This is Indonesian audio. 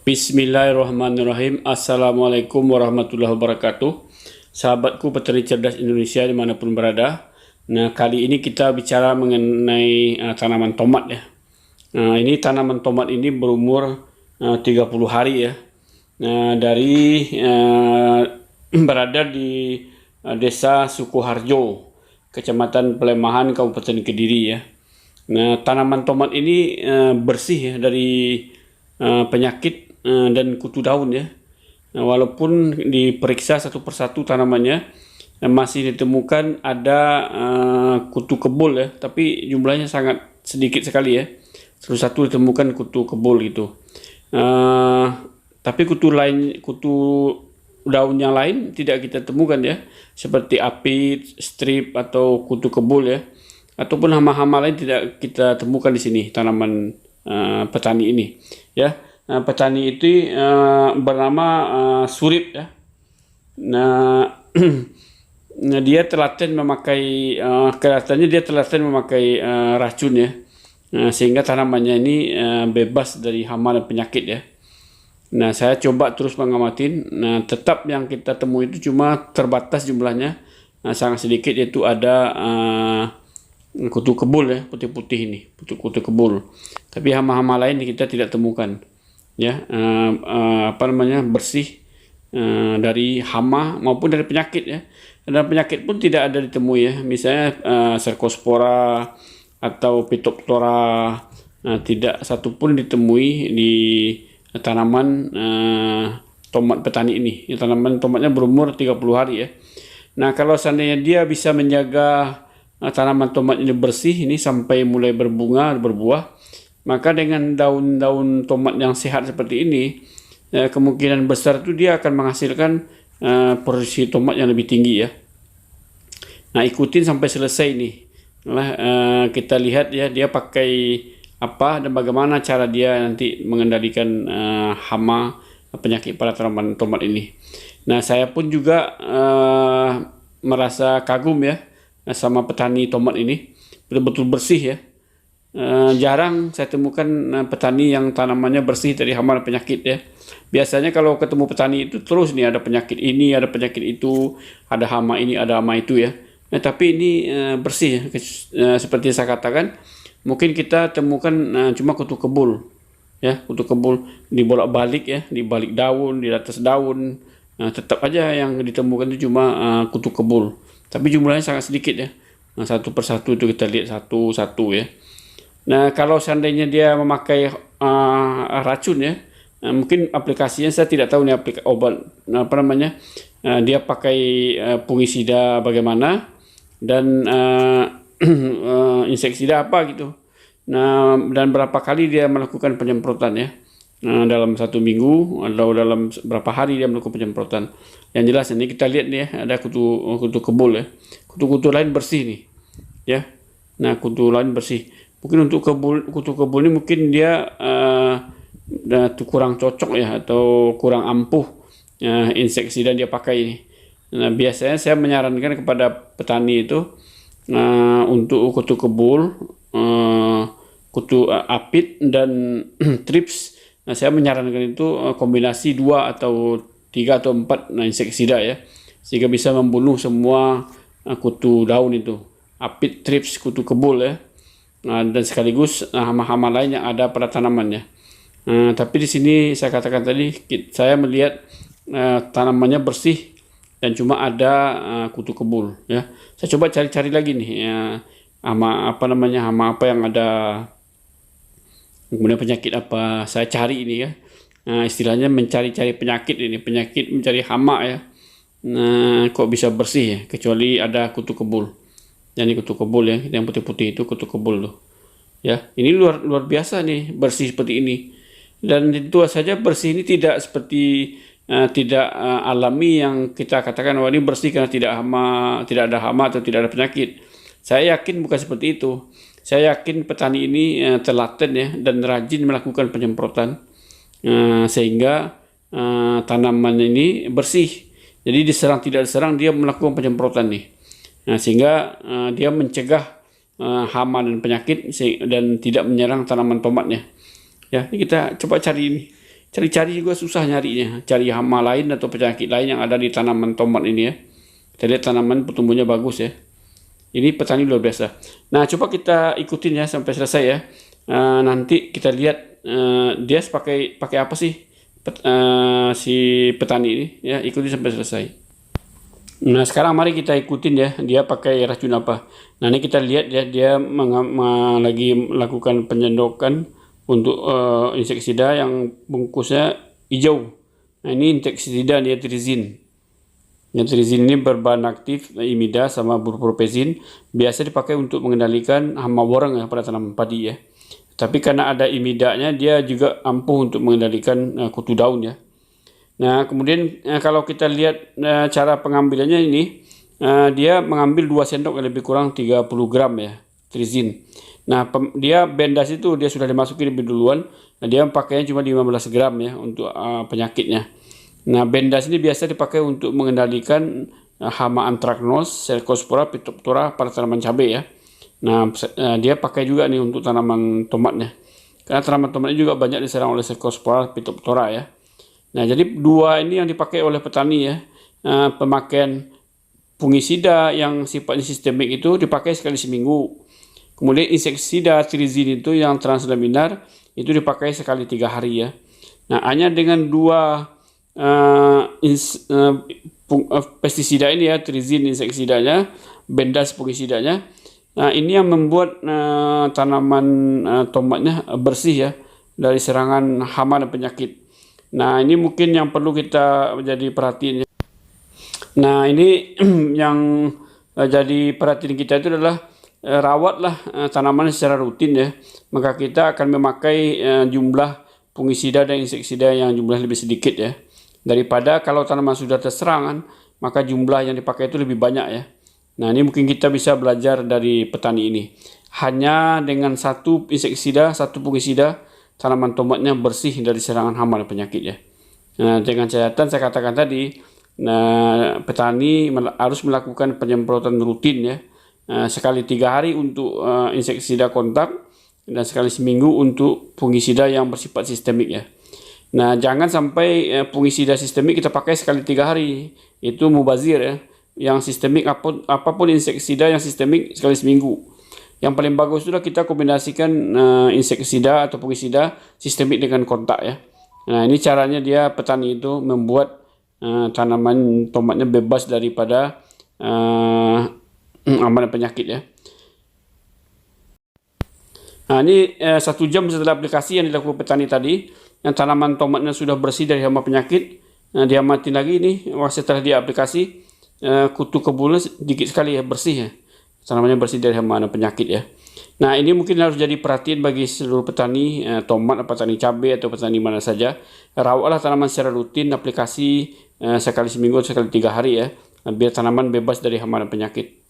Bismillahirrahmanirrahim. Assalamualaikum warahmatullahi wabarakatuh. Sahabatku petani cerdas Indonesia dimanapun berada. Nah, kali ini kita bicara mengenai tanaman tomat ya. Ini tanaman tomat ini berumur 30 hari ya. Dari berada di Desa Sukoharjo, Kecamatan Pelemahan, Kabupaten Kediri ya. Nah, tanaman tomat ini bersih ya dari penyakit dan kutu daun ya. Walaupun diperiksa satu persatu tanamannya masih ditemukan ada kutu kebul ya, tapi jumlahnya sangat sedikit sekali ya. Satu ditemukan kutu kebul gitu. Tapi kutu daun yang lain tidak kita temukan ya, seperti apit, strip atau kutu kebul ya, ataupun hama-hama lain tidak kita temukan di sini tanaman petani ini ya. Petani itu bernama Surip ya. Nah, dia telaten memakai kelihatannya dia telaten memakai racun ya, sehingga tanamannya ini bebas dari hama dan penyakit ya. Nah, saya coba terus mengamatin. Nah, tetap yang kita temui itu cuma terbatas jumlahnya, sangat sedikit, yaitu ada kutu kebul ya, putih-putih ini, kutu kebul. Tapi hama-hama lain kita tidak temukan ya. Bersih dari hama maupun dari penyakit ya. Dan penyakit pun tidak ada ditemui ya. Misalnya Cercospora atau Phytophthora, tidak satupun ditemui di tanaman tomat petani ini. Tanaman tomatnya berumur 30 hari ya. Nah, kalau seandainya dia bisa menjaga tanaman tomat ini bersih ini sampai mulai berbunga, berbuah, maka dengan daun-daun tomat yang sehat seperti ini, kemungkinan besar itu dia akan menghasilkan produksi tomat yang lebih tinggi ya. Nah, ikutin sampai selesai nih. Kita lihat ya, dia pakai apa dan bagaimana cara dia nanti mengendalikan hama penyakit pada tanaman tomat ini. Nah, saya pun juga merasa kagum ya sama petani tomat ini, betul-betul bersih ya. Jarang saya temukan petani yang tanamannya bersih dari hama dan penyakit ya. Biasanya kalau ketemu petani itu terus nih ada penyakit ini, ada penyakit itu, ada hama ini, ada hama itu ya. Nah, tapi ini bersih ya. Seperti saya katakan, mungkin kita temukan cuma kutu kebul ya, kutu kebul dibolak-balik ya, di balik daun, di atas daun. Tetap aja yang ditemukan itu cuma kutu kebul, tapi jumlahnya sangat sedikit ya. Satu persatu itu kita lihat satu-satu ya. Nah, kalau seandainya dia memakai racun ya, mungkin aplikasinya saya tidak tahu nih, obat apa namanya, dia pakai fungisida bagaimana dan inseksida apa gitu. Nah, dan berapa kali dia melakukan penyemprotan ya, dalam 1 minggu atau dalam berapa hari dia melakukan penyemprotan. Yang jelas ini kita lihat nih ya, ada kutu kebul ya, kutu-kutu lain bersih nih ya. Nah, kutu lain bersih. Mungkin untuk kutu kebul ini mungkin dia kurang cocok ya, atau kurang ampuh inseksida dia pakai ini. Nah, biasanya saya menyarankan kepada petani itu untuk kutu kebul, kutu apit dan trips. Nah, saya menyarankan itu kombinasi 2 atau 3 atau 4 inseksida ya, sehingga bisa membunuh semua kutu daun itu, apit, trips, kutu kebul ya. Dan sekaligus hama-hama lain yang ada pada tanamannya. Tapi di sini saya katakan tadi, saya melihat tanamannya bersih dan cuma ada kutu kebul ya. Saya coba cari-cari lagi nih hama apa yang ada, kemudian penyakit apa saya cari ini ya. Istilahnya mencari-cari penyakit ini, penyakit mencari hama ya. Nah, kok bisa bersih ya, kecuali ada kutu kebul. Ini kutu kebul ya, yang putih-putih itu kutu kebul tuh ya. Ini luar biasa nih, bersih seperti ini. Dan tentu saja bersih ini tidak seperti alami yang kita katakan wah ini bersih karena tidak ada hama atau tidak ada penyakit. Saya yakin bukan seperti itu. Saya yakin petani ini telaten ya dan rajin melakukan penyemprotan, sehingga tanaman ini bersih. Jadi diserang tidak diserang dia melakukan penyemprotan nih. Nah, sehingga dia mencegah hama dan penyakit dan tidak menyerang tanaman tomatnya. Ya, ini kita coba cari ini. cari-cari juga susah nyarinya, cari hama lain atau penyakit lain yang ada di tanaman tomat ini ya. Kita lihat tanaman pertumbuhannya bagus ya. Ini petani luar biasa. Nah, coba kita ikutin ya sampai selesai ya. Nanti kita lihat dia pakai apa sih si petani ini ya, ikuti sampai selesai. Nah, sekarang mari kita ikutin ya, dia pakai racun apa. Nah, ini kita lihat ya, dia lagi melakukan penyendokan untuk inseksida yang bungkusnya hijau. Nah, ini inseksida nitrogen. Nitrogen ini berbahan aktif imida sama bupropion, biasa dipakai untuk mengendalikan hama borang ya pada tanaman padi ya. Tapi karena ada imidanya, dia juga ampuh untuk mengendalikan kutu daun ya. Nah, kemudian kalau kita lihat cara pengambilannya ini, dia mengambil 2 sendok lebih kurang 30 gram ya, trizin. Nah, dia bendas itu dia sudah dimasuki lebih duluan. Nah, dia pakainya cuma 15 gram ya untuk penyakitnya. Nah, bendas ini biasa dipakai untuk mengendalikan hama antraknos, Cercospora, Phytophthora pada tanaman cabai ya. Nah, dia pakai juga nih untuk tanaman tomatnya. Karena tanaman tomatnya juga banyak diserang oleh Cercospora, Phytophthora ya. Nah, jadi 2 ini yang dipakai oleh petani ya. Pemakaian fungisida yang sifatnya sistemik itu dipakai sekali seminggu. Kemudian inseksida trizin itu yang translaminar itu dipakai sekali 3 hari ya. Nah, hanya dengan 2 pestisida ini ya, trizin inseksidanya, bendas fungisidanya. Nah, ini yang membuat tanaman tomatnya bersih ya dari serangan hama dan penyakit. Nah, ini mungkin yang perlu kita menjadi perhatian. Nah, ini yang jadi perhatian kita itu adalah rawatlah tanaman secara rutin ya. Maka kita akan memakai jumlah fungisida dan inseksida yang jumlah lebih sedikit ya. Daripada kalau tanaman sudah terserangan, maka jumlah yang dipakai itu lebih banyak ya. Nah, ini mungkin kita bisa belajar dari petani ini. Hanya dengan 1 inseksida, 1 fungisida, tanaman tomatnya bersih dari serangan hama dan penyakit ya. Nah, dengan catatan saya katakan tadi, nah, petani harus melakukan penyemprotan rutin ya. Sekali 3 hari untuk inseksida kontak dan sekali seminggu untuk fungisida yang bersifat sistemik ya. Nah, jangan sampai fungisida sistemik kita pakai sekali 3 hari. Itu mubazir ya. Yang sistemik apapun inseksida yang sistemik sekali seminggu. Yang paling bagus sudah kita kombinasikan inseksida atau fungisida sistemik dengan kontak ya. Nah, ini caranya dia petani itu membuat tanaman tomatnya bebas daripada aman penyakit ya. Nah, ini 1 jam setelah aplikasi yang dilakukan petani tadi, yang tanaman tomatnya sudah bersih dari hama penyakit. Nah, diamatin lagi ini setelah dia aplikasi, kutu kebunnya sedikit sekali ya, bersih ya. Tanamannya bersih dari hama dan penyakit ya. Nah, ini mungkin harus jadi perhatian bagi seluruh petani tomat, petani cabai atau petani mana saja. Rawatlah tanaman secara rutin, aplikasi sekali seminggu, sekali 3 hari ya, biar tanaman bebas dari hama dan penyakit.